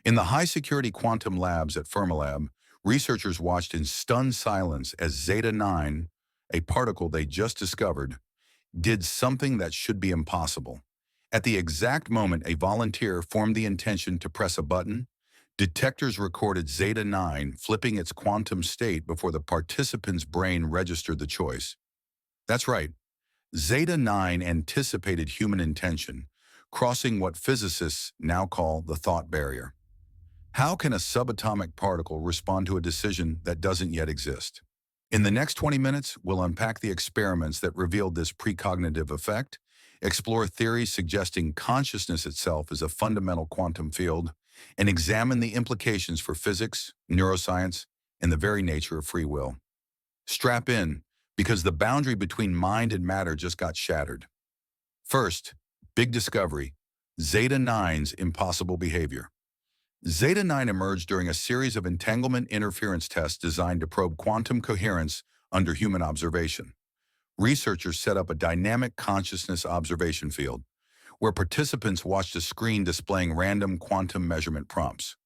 In the high-security quantum labs at Fermilab, researchers watched in stunned silence as Zeta 9, a particle they just discovered, did something that should be impossible. At the exact moment a volunteer formed the intention to press a button, detectors recorded Zeta 9 flipping its quantum state before the participant's brain registered the choice. That's right, Zeta 9 anticipated human intention, crossing what physicists now call the thought barrier. How can a subatomic particle respond to a decision that doesn't yet exist? In the next 20 minutes, we'll unpack the experiments that revealed this precognitive effect, explore theories suggesting consciousness itself is a fundamental quantum field, and examine the implications for physics, neuroscience, and the very nature of free will. Strap in, because the boundary between mind and matter just got shattered. First, big discovery, Zeta 9's impossible behavior. Zeta 9 emerged during a series of entanglement interference tests designed to probe quantum coherence under human observation. Researchers set up a dynamic consciousness observation field, where participants watched a screen displaying random quantum measurement prompts.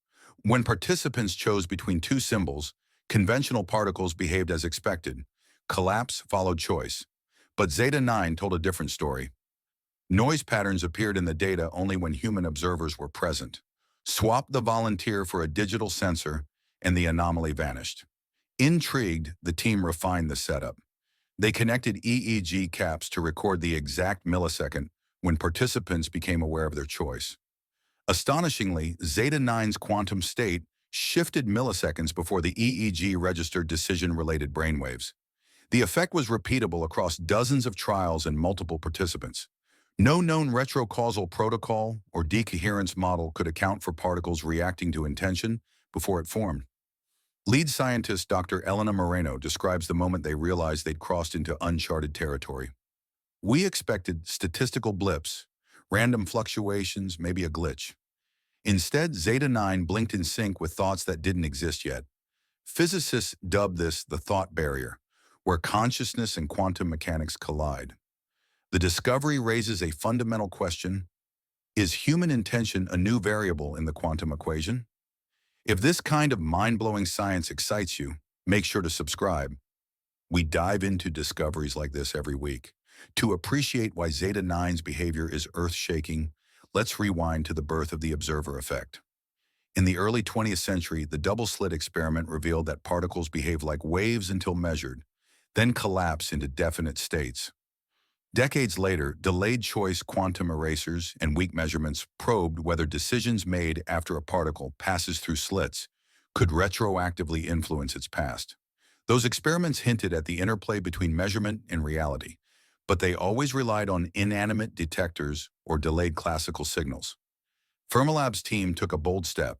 When participants chose between two symbols, conventional particles behaved as expected. Collapse followed choice. But Zeta 9 told a different story. Noise patterns appeared in the data only when human observers were present. Swap the volunteer for a digital sensor, and the anomaly vanished. Intrigued, the team refined the setup. They connected EEG caps to record the exact millisecond when participants became aware of their choice. Astonishingly, Zeta 9's quantum state shifted milliseconds before the EEG registered decision-related brainwaves. The effect was repeatable across dozens of trials and multiple participants. No known retrocausal protocol or decoherence model could account for particles reacting to intention before it formed. Lead scientist Dr. Elena Moreno describes the moment they realized they'd crossed into uncharted territory. We expected statistical blips, random fluctuations, maybe a glitch. Instead, Zeta 9 blinked in sync with thoughts that didn't exist yet. Physicists dub this the thought barrier, where consciousness and quantum mechanics collide. The discovery raises a fundamental question: is human intention a new variable in the quantum equation? If this kind of mind-blowing science excites you, make sure to subscribe. We dive into discoveries like this every week. To appreciate why Zeta 9's behavior is earth-shaking, let's rewind to the birth of the observer effect. In the early 20th century, the double-slit experiment revealed that particles behave like waves until measured, then collapse into definite states. Decades later, delayed choice quantum erasers and weak measurements probed whether decisions made after a particle passes through slits could retroactively influence its past. Those experiments hinted at the interplay between measurement and reality, but they always relied on inanimate detectors or delayed classical signals. Fermilab's team took a bold step.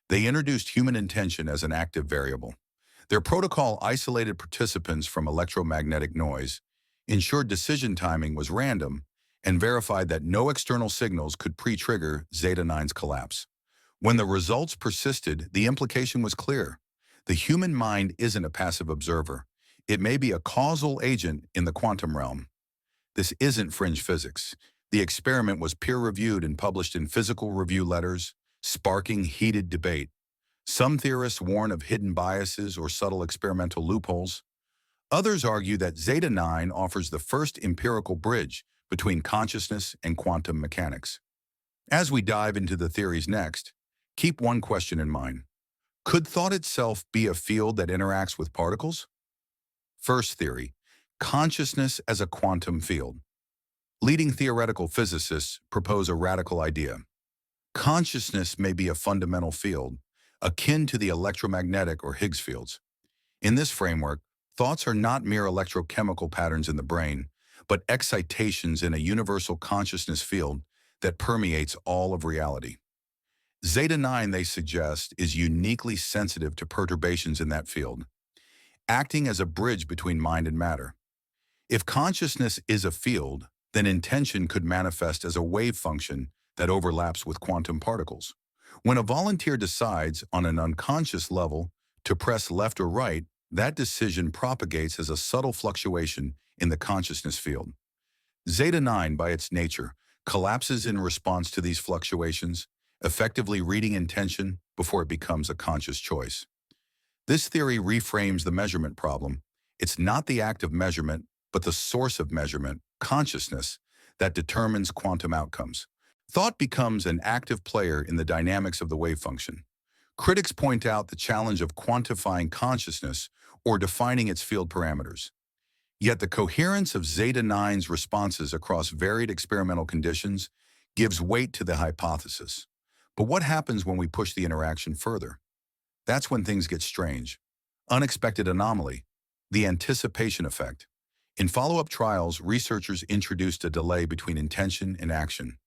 They introduced human intention as an active variable. Their protocol isolated participants from electromagnetic noise, ensured decision timing was random, and verified that no external signals could pre-trigger Zeta 9's collapse. When the results persisted, the implication was clear. The human mind isn't a passive observer. It may be a causal agent in the quantum realm. This isn't fringe physics. The experiment was peer-reviewed and published in physical review letters, sparking heated debate. Some theorists warn of hidden biases or subtle experimental loopholes. Others argue that Zeta 9 offers the first empirical bridge between consciousness and quantum mechanics. As we dive into the theories next, keep one question in mind. Could thought itself be a field that interacts with particles? First theory, consciousness as a quantum field. Leading theoretical physicists propose a radical idea. Consciousness may be a fundamental field, akin to the electromagnetic or Higgs fields. In this framework, thoughts are not mere electrochemical patterns in the brain, but excitations in a universal consciousness field that permeates all of reality. Zeta 9, they suggest, is uniquely sensitive to perturbations in that field, acting as a bridge between mind and matter. If consciousness is a field, then intention could manifest as a wave function that overlaps with quantum particles. When a volunteer decides, on an unconscious level, to press left or right, that decision propagates as a subtle fluctuation in the consciousness field. Zeta 9, by its nature, collapses in response to these fluctuations, effectively reading intention before it becomes a conscious choice. This theory reframes the measurement problem. It's not the act of measurement, but the source of measurement, consciousness, that determines quantum outcomes. Thought becomes an active player in the dynamics of the wave function. Critics point out the challenge of quantifying consciousness or defining its field parameters. Yet the coherence of Zeta 9's responses across varied experimental conditions gives weight to the hypothesis. But what happens when we push the interaction further? That's when things get strange. Unexpected anomaly, the anticipation effect. In follow-up trials, researchers introduced a delay between intention and action.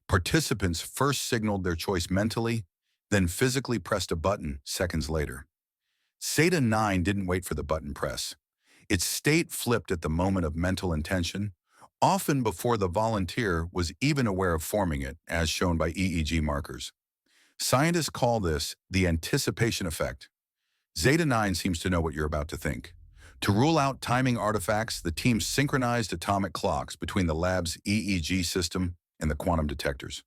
Participants first signaled their choice mentally, then physically pressed a button seconds later. Zeta 9 didn't wait for the button press. Its state flipped at the moment of mental intention, often before the volunteer was even aware of forming it, as shown by EEG markers. Scientists call this the anticipation effect. Zeta 9 seems to know what you're about to think. To rule out timing artifacts, the team synchronized atomic clocks between the lab's EEG system and the quantum detectors.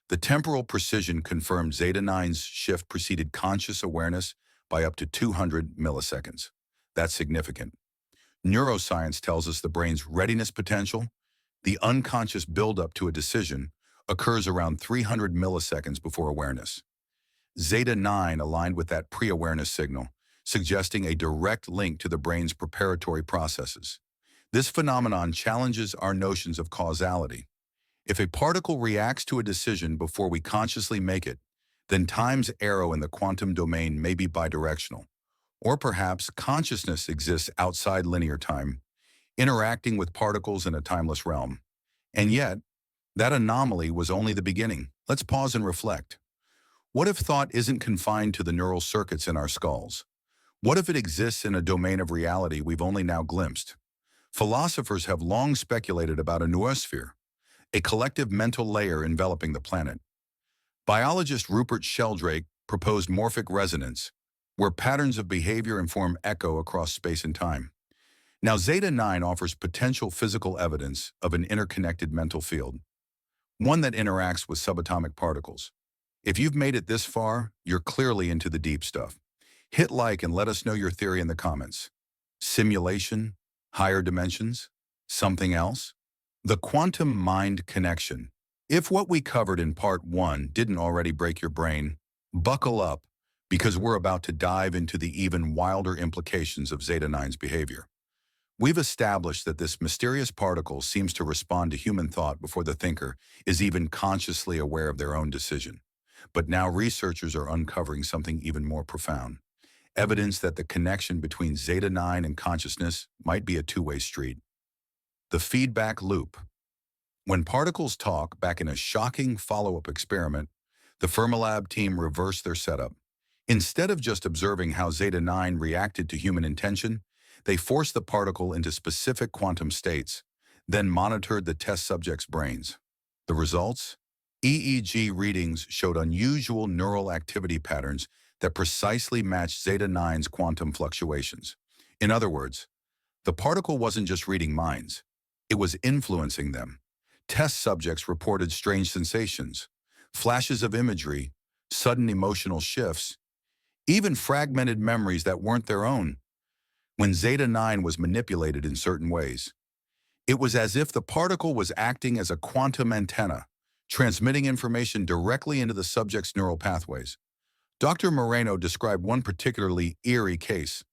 The temporal precision confirmed Zeta 9's shift preceded conscious awareness by up to 200 milliseconds. That's significant. Neuroscience tells us the brain's readiness potential, the unconscious buildup to a decision, occurs around 300 milliseconds before awareness. Zeta 9 aligned with that pre-awareness signal, suggesting a direct link to the brain's preparatory processes. This phenomenon challenges our notions of causality. If a particle reacts to a decision before we consciously make it, then time's arrow in the quantum domain may be bidirectional. Or perhaps consciousness exists outside linear time, interacting with particles in a timeless realm. And yet, that anomaly was only the beginning. Let's pause and reflect. What if thought isn't confined to the neural circuits in our skulls? What if it exists in a domain of reality we've only now glimpsed? Philosophers have long speculated about a noosphere, a collective mental layer enveloping the planet. Biologist Rupert Sheldrake proposed morphic resonance, where patterns of behavior inform echo across space and time. Now, Zeta 9 offers potential physical evidence of an interconnected mental field, one that interacts with subatomic particles. If you've made it this far, you're clearly into the deep stuff. Hit like and let us know your theory in the comments. Simulation? Higher dimensions? Something else? The quantum mind connection. If what we covered in part 1 didn't already break your brain, buckle up, because we're about to dive into the even wilder implications of Zeta 9's behavior. We've established that this mysterious particle seems to respond to human thought before the thinker is even consciously aware of their own decision. But now researchers are uncovering something even more profound. Evidence that the connection between Zeta 9 and consciousness might be a two-way street. The feedback loop. When particles talk, back in a shocking follow-up experiment, the Fermilab team reversed their setup. Instead of just observing how Zeta 9 reacted to human intention, they forced the particle into specific quantum states, then monitored the test subjects' brains. The results? EEG readings showed unusual neural activity patterns that precisely matched Zeta 9's quantum fluctuations. In other words, the particle wasn't just reading minds, it was influencing them. Test subjects reported strange sensations, flashes of imagery, sudden emotional shifts, even fragmented memories that weren't their own. When Zeta 9 was manipulated in certain ways, it was as if the particle was acting as a quantum antenna, transmitting information directly into the subject's neural pathways. Dr. Moreno described one particularly eerie case.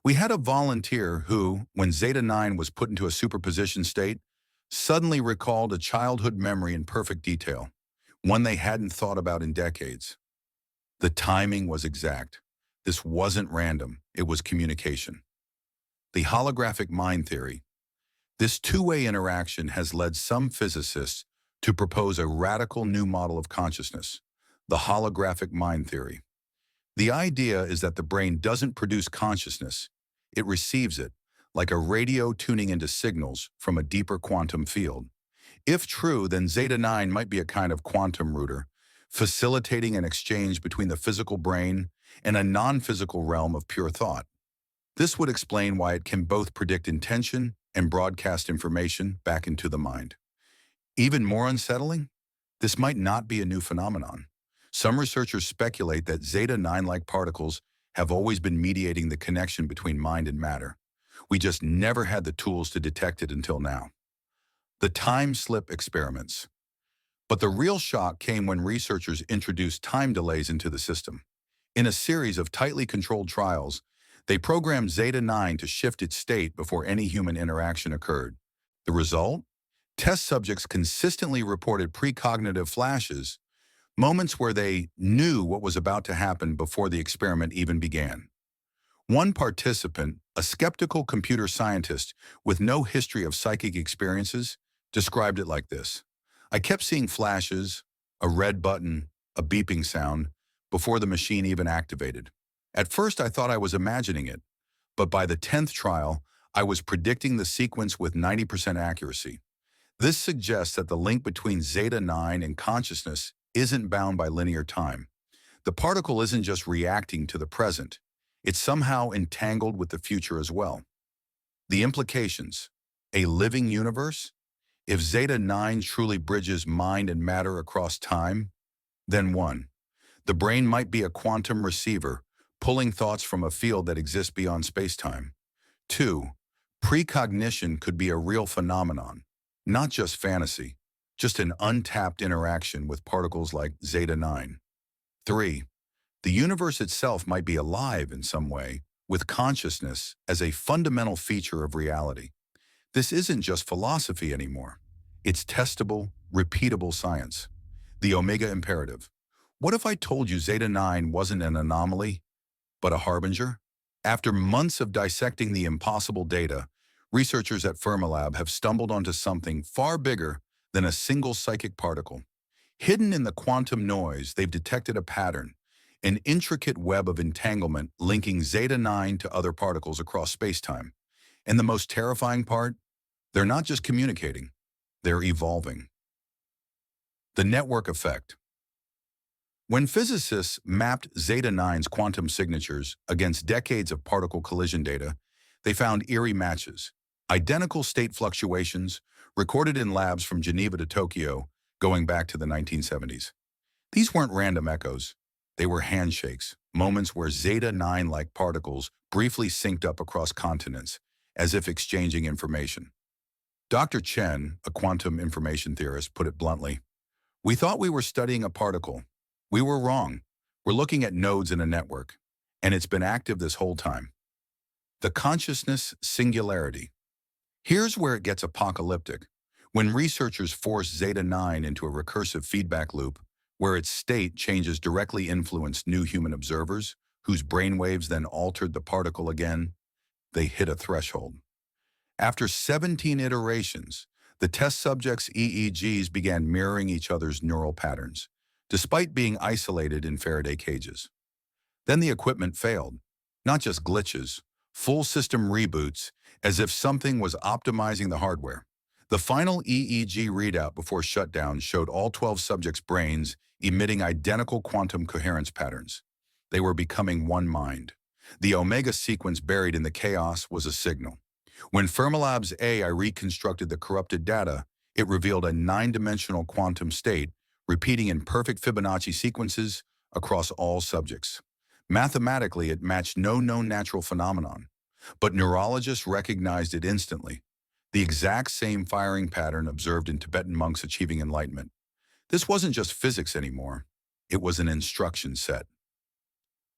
We had a volunteer who, when Zeta 9 was put into a superposition state, suddenly recalled a childhood memory in perfect detail, one they hadn't thought about in decades. The timing was exact. This wasn't random, it was communication. The holographic mind theory. This two-way interaction has led some physicists to propose a radical new model of consciousness, the holographic mind theory. The idea is that the brain doesn't produce consciousness, it receives it, like a radio tuning into signals from a deeper quantum field. If true, then Zeta 9 might be a kind of quantum router, facilitating an exchange between the physical brain and a non-physical realm of pure thought. This would explain why it can both predict intention and broadcast information back into the mind. Even more unsettling, this might not be a new phenomenon. Some researchers speculate that Zeta-9-like particles have always been mediating the connection between mind and matter. We just never had the tools to detect it until now. The time slip experiments. But the real shock came when researchers introduced time delays into the system. In a series of tightly controlled trials, they programmed Zeta-9 to shift its state before any human interaction occurred. The result? Test subjects consistently reported precognitive flashes, moments where they knew what was about to happen before the experiment even began. One participant, a skeptical computer scientist with no history of psychic experiences, described it like this. I kept seeing flashes, a red button, a beeping sound, before the machine even activated. At first I thought I was imagining it, but by the 10th trial, I was predicting the sequence with 90% accuracy. This suggests that the link between Zeta-9 and consciousness isn't bound by linear time. The particle isn't just reacting to the present, it's somehow entangled with the future as well. The implications: a living universe? If Zeta-9 truly bridges mind and matter across time, then 1. The brain might be a quantum receiver, pulling thoughts from a field that exists beyond space-time. 2. Precognition could be a real phenomenon, not just fantasy, just an untapped interaction with particles like Zeta-9. 3. The universe itself might be alive in some way, with consciousness as a fundamental feature of reality. This isn't just philosophy anymore. It's testable, repeatable science. The Omega Imperative. What if I told you Zeta-9 wasn't an anomaly, but a harbinger? After months of dissecting the impossible data, researchers at Fermilab have stumbled onto something far bigger than a single psychic particle. Hidden in the quantum noise, they've detected a pattern, an intricate web of entanglement linking Zeta-9 to other particles across spacetime. And the most terrifying part? They're not just communicating, they're evolving. The network effect. When physicists mapped Zeta-9's quantum signatures against decades of particle collision data, they found eerie matches, identical state fluctuations recorded in labs from Geneva to Tokyo going back to the 1970s. These weren't random echoes. They were handshakes, moments where Zeta-9-like particles briefly synced up across continents, as if exchanging information. Dr. Chen, a quantum information theorist, put it bluntly, "We thought we were studying a particle. We were wrong. We're looking at nodes in a network, and it's been active this whole time." The consciousness singularity. Here's where it gets apocalyptic. When researchers force Zeta-9 into a recursive feedback loop, where its state changes directly influenced new human observers, whose brainwaves then altered the particle again, they hit a threshold. After 17 iterations, the test subjects' EEGs began mirroring each other's neural patterns, despite being isolated in Faraday cages. Then the equipment failed. Not just glitches, full system reboots, as if something was optimizing the hardware. The final EEG readout before shutdown showed all 12 subjects' brains emitting identical quantum coherence patterns. They were becoming one mind. The Omega sequence buried in the chaos was a signal. When Fermilab's AI reconstructed the corrupted data, it revealed a 9-dimensional quantum state, repeating in perfect Fibonacci sequences across all subjects. Mathematically, it matched no known natural phenomenon, but neurologists recognized it instantly. The exact same firing pattern observed in Tibetan monks achieving enlightenment. This wasn't just physics anymore. It was an instruction set.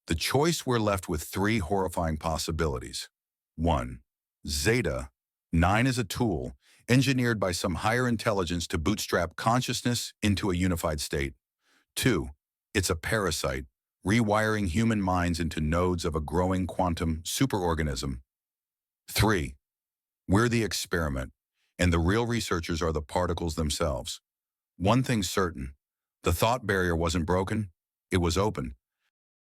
The choice we're left with 3 horrifying possibilities. 1. Zeta-9 is a tool engineered by some higher intelligence to bootstrap consciousness into a unified state. 2. It's a parasite, rewiring human minds into nodes of a growing quantum superorganism. 3. We're the experiment, and the real researchers are the particles themselves. One thing's certain, the thought barrier wasn't broken, it was open.